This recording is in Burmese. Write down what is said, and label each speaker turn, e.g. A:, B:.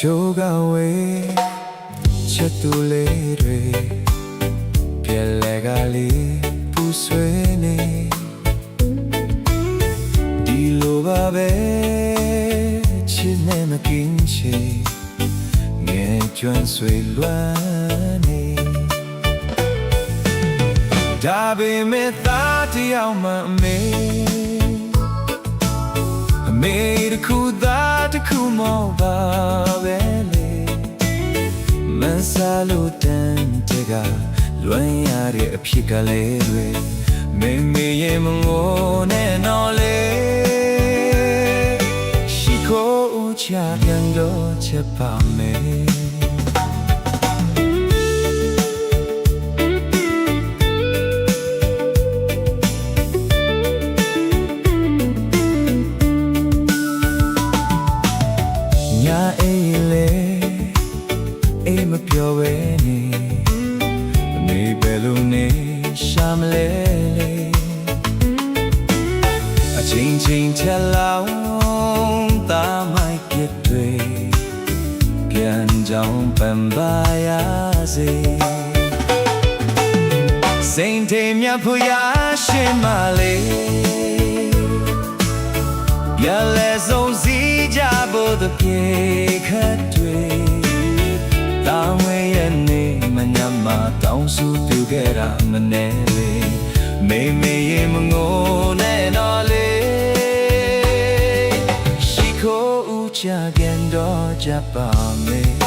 A: ချိုးကဝေးချက်တူလေးတွေပြက်လဲကလေးပူဆွေးနေဒီလိုပါပဲချစ်နေမကင်းချေငယ်ကျွမ်းဆွေလွမ်းနေဒါပေမဲ့သားတယောက်မှအမေတခုသားတခုမဟုတ်ပါပဲလေမဆာလို့တန်တကလွမ်းရတဲ့အဖြစ်ကလေးတွေမေရဲ့မငိုနဲ့တော့လေရှိခိုးဦးချပြန်တော့ချက်ပါမယ်မပြောဘဲနေမေဘယ်လိုနေရှာမလဲအချင်းချင်းထက်လောင်းသားမိုက်ပြည့်တွေပြန်ကြောင်းပန်ပါရစေစိန်တေမြတ်ဖို့ရရှင်မလေးရလဲဆုံးစီကြဖို့တပြေခတ်တွေတောင်းဝဲရဲ့နေမညမတောင်းစုပြုခဲ့တာမနဲ့လေမေရဲ့မငိုနဲ့တော့လေရှိခိုးဦးချပြန်တော့ကြပါမယ်